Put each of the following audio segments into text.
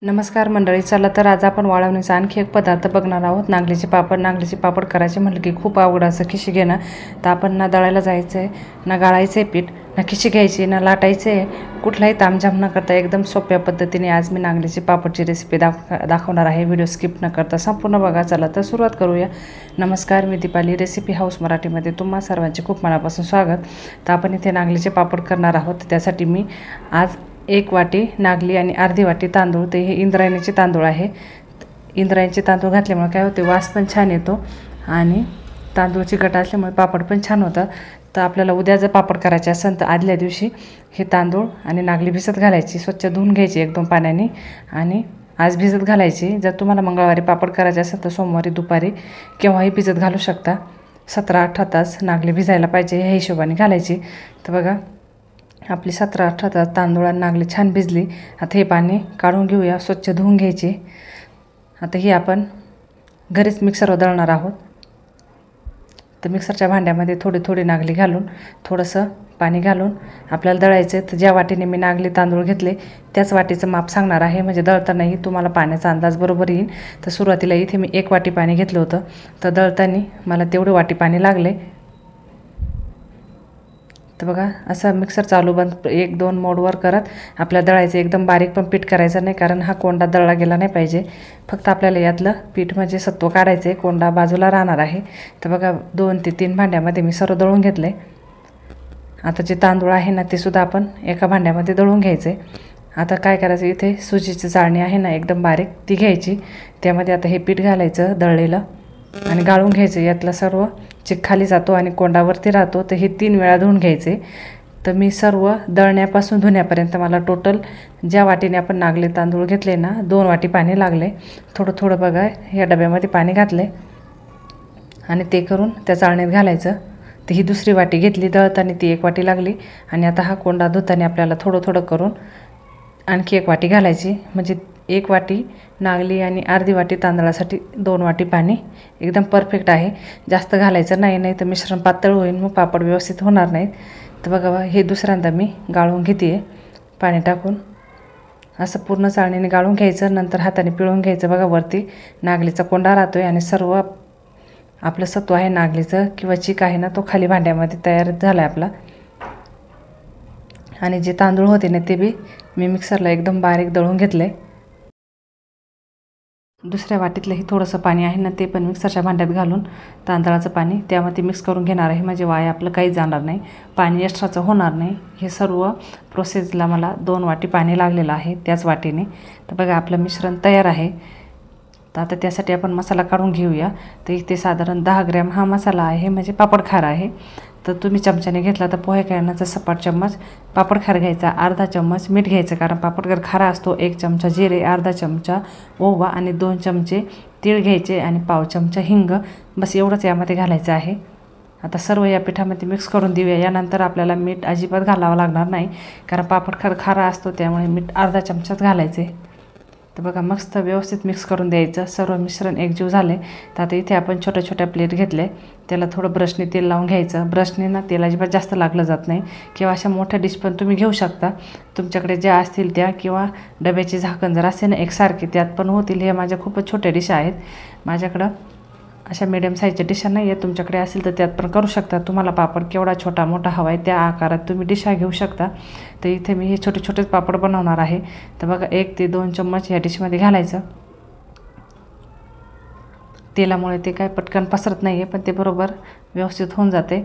नमस्कार मंडळी, चला तर आज आपण वाळवणीचा आणखी एक पदार्थ बघणार आहोत, नागलीचे पापड. नागलीचे पापड करायचे म्हटलं की खूप अवघड असं खिशी घेणं. तर आपण ना दळायला जायचं आहे, ना गाळायचं आहे पीठ, ना खिशी घ्यायची, ना लाटायचं आहे. कुठलाही तामझाम न करता एकदम सोप्या पद्धतीने आज मी नागलीची पापडची रेसिपी दाखवणार आहे. व्हिडिओ स्किप न करता संपूर्ण बघा. चला तर सुरुवात करूया. नमस्कार, मी दीपाली, रेसिपी हाऊस मराठीमध्ये तुम्हा सर्वांचे खूप मनापासून स्वागत. तर आपण इथे नागलीचे पापड करणार आहोत. त्यासाठी मी आज 1 वाटी नागली आणि अर्धी वाटी तांदूळ, ते हे इंद्रायणीचे तांदूळ आहे. इंद्रायणीचे तांदूळ घातल्यामुळे काय होते, वास पण छान येतो आणि तांदूळची गट असल्यामुळे पापड पण छान होतात. तर आपल्याला उद्या जर पापड करायचे असेल तर आदल्या दिवशी हे तांदूळ आणि नागली भिजत घालायची, स्वच्छ धुवून घ्यायची 1-2 पाण्याने आणि आज भिजत घालायची. जर तुम्हाला मंगळवारी पापड करायचे असेल तर सोमवारी दुपारी केव्हाही भिजत घालू शकता. 17-18 तास नागली भिजायला पाहिजे, ह्या हिशोबाने घालायची. तर बघा, आपली 17-18 तास तांदूळ आणि नागली छान भिजली. आता हे पाणी काढून घेऊया, स्वच्छ धुवून घ्यायचे. आता ही आपण घरीच मिक्सरवर दळणार आहोत. तर मिक्सरच्या भांड्यामध्ये थोडी थोडी नागली घालून थोडंसं पाणी घालून आपल्याला दळायचं. तर ज्या वाटीने मी नागली तांदूळ घेतले त्याच वाटीचं माप सांगणार आहे, म्हणजे दळतानाही तुम्हाला पाण्याचा अंदाज बरोबर येईल. तर सुरुवातीला इथे मी 1 वाटी पाणी घेतलं होतं, तर दळताना मला तेवढे वाटी पाणी लागले. तर बघा, असं मिक्सर चालू बंद 1-2 मोडवर करत आपल्याला दळायचं. एकदम बारीक पण पीठ करायचं नाही, कारण हा कोंडा दळला गेला नाही पाहिजे. फक्त आपल्याला यातलं पीठ म्हणजे सत्व काढायचं आहे, कोंडा बाजूला राहणार आहे. तर बघा, 2 ते 3 भांड्यामध्ये मी सर्व दळून घेतलं आहे. आता जे तांदूळ आहे ना ते सुद्धा आपण एका भांड्यामध्ये दळून घ्यायचं आहे. आता काय करायचं, इथे सुजीची चाळणी आहे ना एकदम बारीक, ती घ्यायची. त्यामध्ये आता हे पीठ घालायचं दळलेलं आणि गाळून घ्यायचं. यातलं सर्व चिक खाली जातो आणि कोंडावरती राहतो. तर हे 3 वेळा धुवून घ्यायचे. तर मी सर्व दळण्यापासून धुण्यापर्यंत मला टोटल ज्या वाटीने आपण नागले तांदूळ घेतले ना 2 वाटी पाणी लागले. थोडं थोडं बघा, या डब्यामध्ये पाणी घातले आणि ते करून त्या चाळणीत घालायचं. तर ही दुसरी वाटी घेतली दळताना, ती 1 वाटी लागली. आणि आता हा कोंडा धुताना आपल्याला थोडं थोडं करून आणखी 1 वाटी घालायची. म्हणजे 1 वाटी नागली आणि अर्धी वाटी तांदळासाठी 2 वाटी पाणी एकदम परफेक्ट आहे. जास्त घालायचं नाही तर मिश्रण पातळ होईल, मग पापड व्यवस्थित होणार नाहीत. तर बघा, हे दुसऱ्यांदा मी गाळून घेते आहे पाणी टाकून. असं पूर्ण चाळणीने गाळून घ्यायचं, नंतर हाताने पिळून घ्यायचं. बघा, वरती नागलीचा कोंडा राहतो आहे आणि सर्व आपलं सत्व आहे नागलीचं किंवा चिक आहे ना तो खाली भांड्यामध्ये तयार झाला आहे आपला. आणि जे तांदूळ होते ना ते बी मी मिक्सरला एकदम बारीक दळून घेतले. दुसऱ्या वाटीतलंही थोडंसं पाणी आहे ना ते पण मिक्सरच्या भांड्यात घालून तांदळाचं पाणी त्यामध्ये मिक्स करून घेणार आहे, म्हणजे वाया आपलं काहीच जाणार नाही, पाणी एक्स्ट्राचं होणार नाही. हे सर्व प्रोसेसला मला 2 वाटी पाणी लागलेलं आहे त्याच वाटीने. तर बघा, आपलं मिश्रण तयार आहे. तर आता त्यासाठी आपण मसाला काढून घेऊया. तर इथे साधारण 10 ग्रॅम हा मसाला आहे, म्हणजे पापडखार आहे. तर तुम्ही चमच्याने घेतला तर पोहे करण्याचा सपाट चम्मच पापडखार घ्यायचा, अर्धा चम्मच मीठ घ्यायचं कारण पापडखार खारा असतो. 1 चमचा जिरे, अर्धा चमचा ओवा आणि 2 चमचे तीळ घ्यायचे आणि पाव चमचा हिंग, बस एवढंच यामध्ये घालायचं आहे. आता सर्व या पिठामध्ये मिक्स करून देऊया. यानंतर आपल्याला मीठ अजिबात घालावं लागणार नाही, कारण पापडखार खारा असतो त्यामुळे मीठ अर्धा चमचाच घालायचे. तर बघा, मस्त व्यवस्थित मिक्स करून द्यायचं. सर्व मिश्रण एकजीव झाले. तर आता इथे आपण छोट्या छोट्या प्लेट घेतले, त्याला थोडं ब्रशने तेल लावून घ्यायचं. ब्रशने ना तेल अजिबात जास्त लागलं जात नाही, किंवा अशा मोठ्या डिश पण तुम्ही घेऊ शकता तुमच्याकडे ज्या असतील त्या, किंवा डब्याची झाकण जर असेल ना एकसारखी त्यात पण होतील. हे माझ्या खूपच छोट्या डिश आहेत, माझ्याकडं अशा मिडियम साईजच्या डिशा नाही आहेत. तुमच्याकडे असेल तर त्यात पण करू शकता. तुम्हाला पापड केवढा छोटा मोठा हवा आहे त्या आकारात तुम्ही डिशा घेऊ शकता. तर इथे मी हे छोटे छोटेच पापड बनवणार आहे. तर बघा, 1 ते 2 चम्मच या डिशमध्ये घालायचं. तेलामुळे ते काय पटकन पसरत नाही आहे, पण ते बरोबर व्यवस्थित होऊन जाते.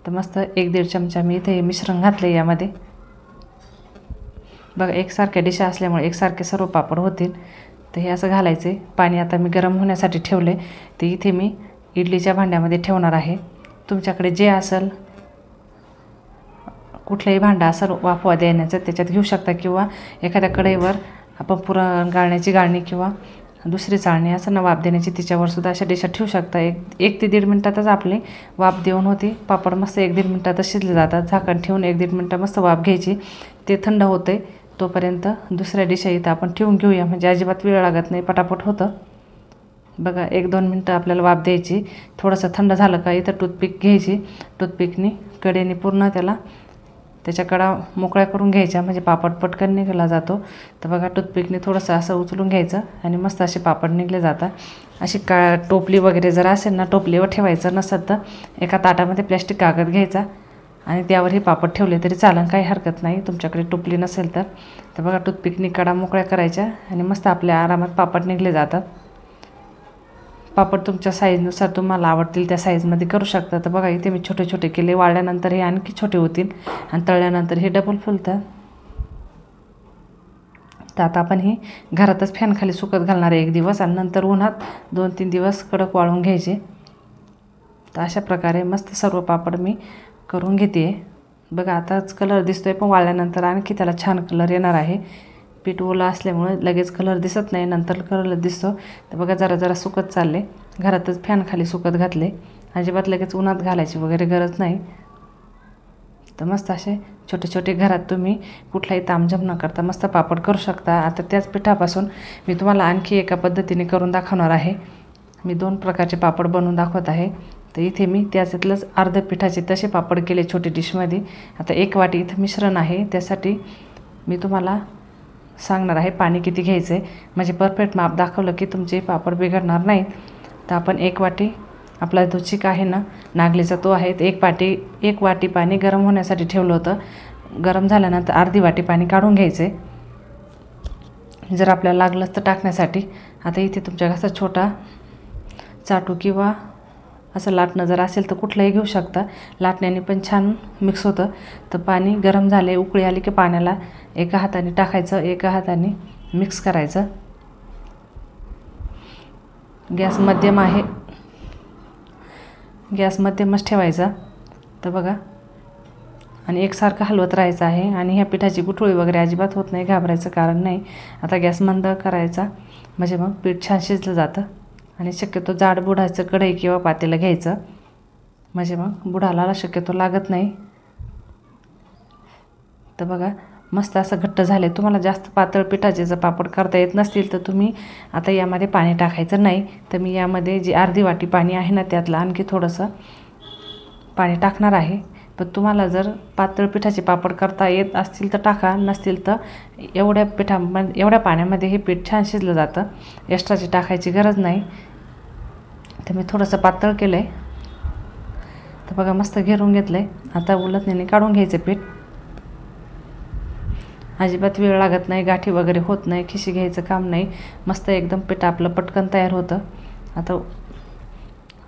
तर मस्त 1-1.5 चमचा मी इथे हे मिश्रण घातले यामध्ये. बघा, एकसारख्या डिशा असल्यामुळे एकसारखे सर्व पापड होतील. तर हे असं घालायचे. पाणी आता मी गरम होण्यासाठी ठेवले. ते इथे मी इडलीच्या भांड्यामध्ये ठेवणार आहे. तुमच्याकडे जे असेल, कुठलंही भांडं असेल वाफवा देण्याचं त्याच्यात घेऊ शकता, किंवा एखाद्या कढईवर आपण पुरण गाळण्याची गाळणी किंवा दुसरी चाळणी असं ना वाफ देण्याची, तिच्यावर सुद्धा अशा डिशा ठेवू शकता. 1 ते 1.5 मिनटातच आपली वाफ देऊन होती. पापड मस्त 1-1.5 मिनटातच शिजले जातात. झाकण ठेवून 1-1.5 मिनटं मस्त वाफ घ्यायची. ते थंड होते तोपर्यंत दुसऱ्या डिशा इथं आपण ठेवून घेऊया, म्हणजे अजिबात वेळ लागत नाही, पटापट होतं. बघा, 1-2 मिनटं आपल्याला वाफ द्यायची. थोडंसं थंड झालं का इथं टूथपिक घ्यायची, टूथपिकनी कडेने पूर्ण त्याला त्याच्या कडा मोकळ्या करून घ्यायच्या, म्हणजे पापड पटकन निघाला जातो. तर बघा टूथपिकने थोडंसं असं उचलून घ्यायचं आणि मस्त असे पापड निघले जातात. अशी टोपली वगैरे जर असेल ना, टोपलीवर ठेवायचं नसेल तर एका ताटामध्ये प्लॅस्टिक कागद घ्यायचा आणि त्यावर हे पापड ठेवले तरी चालेल, काही हरकत नाही तुमच्याकडे टोपली नसेल तर. तर बघा टूथपिकने कडा मोकळ्या करायच्या आणि मस्त आपल्या आरामात पापड निघले जातात. पापड तुमच्या साईजनुसार तुम्हाला आवडतील त्या साईजमध्ये करू शकता. तर बघा इथे मी छोटे छोटे केले, वाळल्यानंतर हे आणखी छोटे होतील आणि तळल्यानंतर हे डबल फुलतात. तर आता आपण हे घरातच फॅनखाली सुकत घालणार आहे 1 दिवस आणि नंतर उन्हात 2-3 दिवस कडक वाळून घ्यायचे. तर अशा प्रकारे मस्त सर्व पापड मी करून घेते. बघा आताच कलर दिसतोय, पण वाळल्यानंतर आणखी त्याला छान कलर येणार आहे. पीठ ओलं असल्यामुळे लगेच कलर दिसत नाही, नंतर कलर दिसतो. तर बघा जरा जरा सुकत चालले, घरातच फॅनखाली सुकत घातले, अजिबात लगेच उन्हात घालायची वगैरे गरज नाही. तर मस्त असे छोटे छोटे घरात तुम्ही कुठलाही तामझाम न करता मस्त पापड करू शकता. आता त्याच पिठापासून मी तुम्हाला आणखी एका पद्धतीने करून दाखवणार आहे. मी 2 प्रकारचे पापड बनवून दाखवत आहे. तर इथे मी त्याच्यातलंच अर्ध पिठाचे तसे पापड केले छोटे डिशमध्ये. आता 1 वाटी इथं मिश्रण आहे, त्यासाठी मी तुम्हाला सांगणार आहे पाणी किती घ्यायचं आहे, म्हणजे परफेक्ट माप दाखवलं की तुमचे पापड बिघडणार नाहीत. तर आपण 1 वाटी आपला जो चिक आहे ना नागलीचा तो आहे, तर 1 वाटी पाणी गरम होण्यासाठी ठेवलं होतं. गरम झाल्यानंतर अर्धी वाटी पाणी काढून घ्यायचं आहे, जर आपल्याला लागलंच तर टाकण्यासाठी. आता इथे तुमच्या घासा छोटा चाटू किंवा असं लाटणं जर असेल तर कुठलंही घेऊ शकता, लाटण्याने पण छान मिक्स होतं. तर पाणी गरम झाले, उकळी आली की पाण्याला एका हाताने टाकायचं, एका हाताने मिक्स करायचं. गॅस मध्यम आहे, गॅस मध्यमच ठेवायचा. तर बघा आणि एकसारखं हलवत राहायचं आहे. आणि ह्या पिठाची गुठळी वगैरे अजिबात होत नाही, घाबरायचं कारण नाही. आता गॅस मंद करायचा, म्हणजे मग पीठ छान शिजलं जातं. आणि शक्यतो जाड बुडाचं कढई किंवा पातेलं घ्यायचं, म्हणजे मग बुडाला शक्यतो लागत नाही. तर बघा मस्त असं घट्ट झाले. तुम्हाला जास्त पातळ पिठाचे जर पापड करता येत नसतील तर तुम्ही आता यामध्ये पाणी टाकायचं नाही. तर मी यामध्ये जी अर्धी वाटी पाणी आहे ना त्यातलं आणखी थोडंसं पाणी टाकणार आहे. पण तुम्हाला जर पातळ पिठाचे पापड करता येत असतील तर टाका, नसतील तर एवढ्या पाण्यामध्ये हे पीठ छान शिजलं जातं, एक्स्ट्राची टाकायची गरज नाही. तर मी थोडंसं पातळ केलं आहे. तर बघा मस्त घेरून घेतलं आहे. आता उलटण्याने काढून घ्यायचं पीठ, अजिबात वेळ लागत नाही, गाठी वगैरे होत नाही, खिशी घ्यायचं काम नाही, मस्त एकदम पीठ आपलं पटकन तयार होतं. आता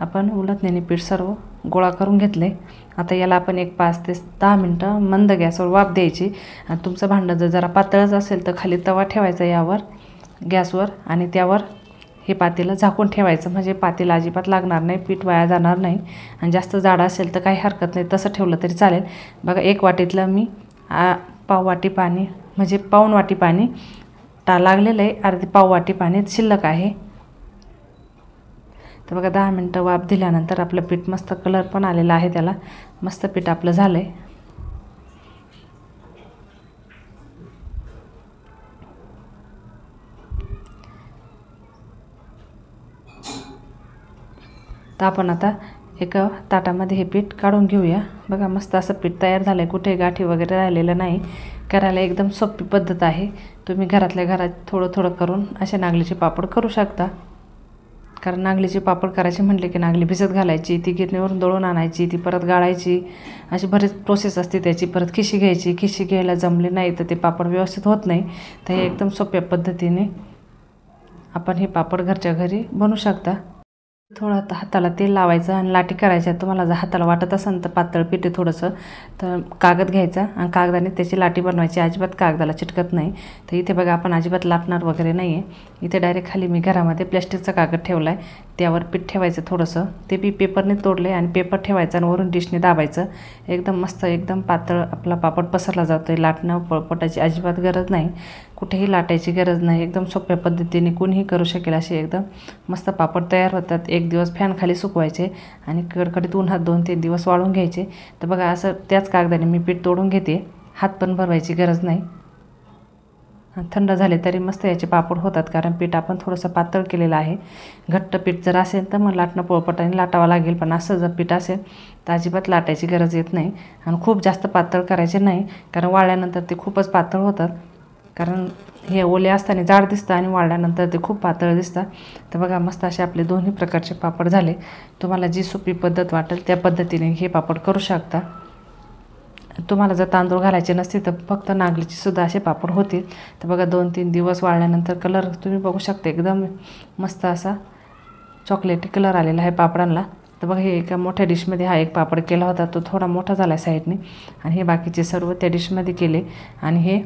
आपण उलटण्याने पीठ सर्व गोळा करून घेतले. आता याला आपण 5 ते 10 मिनटं मंद गॅसवर वाफ द्यायची. आणि तुमचं भांडं जर जरा पातळच असेल तर खाली तवा ठेवायचा यावर गॅसवर आणि त्यावर हे पातेलं झाकून ठेवायचं, म्हणजे पातेलं अजिबात लागणार नाही, पीठ वाया जाणार नाही. आणि जास्त जाड असेल तर काही हरकत नाही, तसं ठेवलं तरी चालेल. बघा 1 वाटीतलं मी पाव वाटी पाणी, म्हणजे पाऊण वाटी पाणी लागलेलं आहे, अर्धी पाव वाटी पाणी शिल्लक आहे. तर बघा 10 मिनटं वाफ दिल्यानंतर आपलं पीठ मस्त कलर पण आलेला आहे, त्याला मस्त पीठ आपलं झालं आहे. तर आपण आता एका ताटामध्ये हे पीठ काढून घेऊया. बघा मस्त असं पीठ तयार झालं आहे, कुठे गाठी वगैरे राहिलेलं नाही. करायला एकदम सोपी पद्धत आहे. तुम्ही घरातल्या घरात थोडं थोडं करून असे नागलीचे पापड करू शकता. कारण नागलीचे पापड करायचे म्हटले की नागली भिजत घालायची, ती गिरणीवरून दळून आणायची, ती परत गाळायची, अशी बरीच प्रोसेस असते त्याची. परत खिशी घ्यायची, खिशी घ्यायला जमले नाही तर ते पापड व्यवस्थित होत नाही. तर हे एकदम सोप्या पद्धतीने आपण हे पापड घरच्या घरी बनवू शकता. थोडं हाताला तेल लावायचं आणि लाटी करायच्या. तुम्हाला जर हाताला वाटत असेल तर पातळ पीठ थोडंसं, तर कागद घ्यायचा आणि कागदाने त्याची लाटी बनवायची, अजिबात कागदाला चिटकत नाही. तर इथे बघा आपण अजिबात लाटणार वगैरे नाही आहे. इथे डायरेक्ट खाली मी घरामध्ये प्लॅस्टिकचा कागद ठेवला आहे, त्यावर पीठ ठेवायचं थोडंसं, ते बी पेपरने तोडले आणि पेपर ठेवायचं आणि वरून डिशने दाबायचं. एकदम मस्त एकदम पातळ आपला पापड पसरला जातो आहे. लाटणं पळपटाची अजिबात गरज नाही, कुठेही लाटायची गरज नाही. एकदम सोप्या पद्धतीने कोणीही करू शकेल असे एकदम मस्त पापड तयार होतात. 1 दिवस फॅन खाली सुकवायचे आणि कडकडीत उन्हात 2-3 दिवस वाळून घ्यायचे. तर बघा असं त्याच कागदाने मी पीठ तोडून घेते, हात पण भरवायची गरज नाही. थंड झाले तरी मस्त याचे पापड होतात, कारण पीठ आपण थोडंसं पातळ केलेलं आहे. घट्ट पीठ जर असेल तर मग लाटणं पोळपाटाने लाटावं लागेल, पण असं जर पीठ असेल तर अजिबात लाटायची गरज येत नाही. आणि खूप जास्त पातळ करायचे नाही, कारण वाळल्यानंतर ते खूपच पातळ होतात. कारण हे ओले असताना जाड दिसतं आणि वाळल्यानंतर ते खूप पातळ दिसतं. तर बघा मस्त असे आपले दोन्ही प्रकारचे पापड झाले. तुम्हाला जी सोपी पद्धत वाटेल त्या पद्धतीने हे पापड करू शकता. तुम्हाला जर तांदूळ घालायचे नसतील तर फक्त नागलीचे सुद्धा असे पापड होतील. तर बघा 2-3 दिवस वाळल्यानंतर कलर तुम्ही बघू शकता, एकदम मस्त असा चॉकलेटी कलर आलेला आहे पापडांना. तर बघा हे एका मोठ्या डिशमध्ये हा एक पापड केला होता, तो थोडा मोठा झाला साईडने, आणि हे बाकीचे सर्व त्या डिशमध्ये केले. आणि हे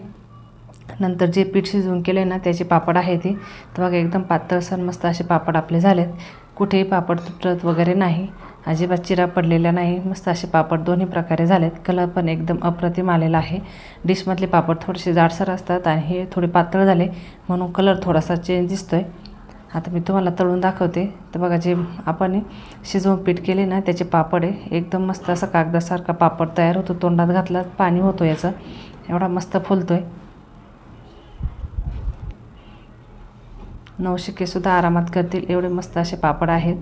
नंतर जे पीठ शिजवून केले ना त्याचे पापड आहे ते. तर बघा एकदम पातळसर मस्त असे पापड आपले झालेत. कुठेही पापड तुटत वगैरे नाही, अजिबात चिरा पडलेल्या नाही. मस्त असे पापड दोन्ही प्रकारे झालेत. कलर पण एकदम अप्रतिम आलेला आहे. डिशमधले पापड थोडेसे जाडसर असतात आणि हे थोडे पातळ झाले म्हणून कलर थोडासा चेंज दिसतोय. आता मी तुम्हाला तळून दाखवते. तर बघा जे आपण शिजवून पीठ केले ना त्याचे पापड आहे, एकदम मस्त असा कागदासारखा पापड तयार होतो. तोंडात घातला पाणी होतो याचं, एवढा मस्त फुलतोय. नवशिकेसुद्धा आरामात करतील एवढे मस्त असे पापड आहेत.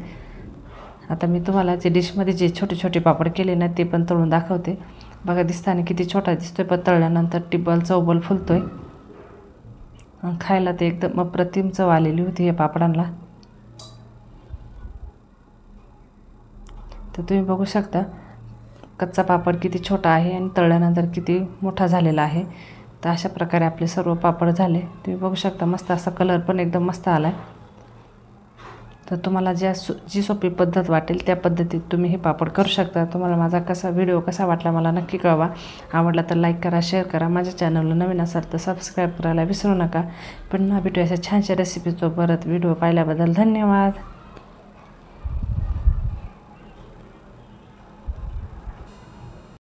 आता मी तुम्हाला जे डिशमध्ये जे छोटे छोटे पापड केले ना ते पण तळून दाखवते. बघा दिसताना किती छोटा दिसतोय, पण तळल्यानंतर टिबल चौबल फुलतोय. खायला ते एकदम अप्रतिम चव आलेली होती या पापडांना. तर तुम्ही बघू शकता कच्चा पापड किती छोटा आहे आणि तळल्यानंतर किती मोठा झालेला आहे. तर अशा प्रकारे आपले सर्व पापड झाले. तुम्ही बघू शकता मस्त असा कलर पण एकदम मस्त आला आहे. तर तुम्हाला जी सोपी पद्धत वाटेल त्या पद्धतीत तुम्ही हे पापड करू शकता. तुम्हाला माझा व्हिडिओ कसा वाटला मला नक्की कळवा. आवडला तर लाईक करा, शेअर करा. माझ्या चॅनलला नवीन असाल तर सबस्क्राईब करायला विसरू नका. पुन्हा भेटूया अशा छानशा रेसिपीसोबत. व्हिडिओ पाहिल्याबद्दल धन्यवाद.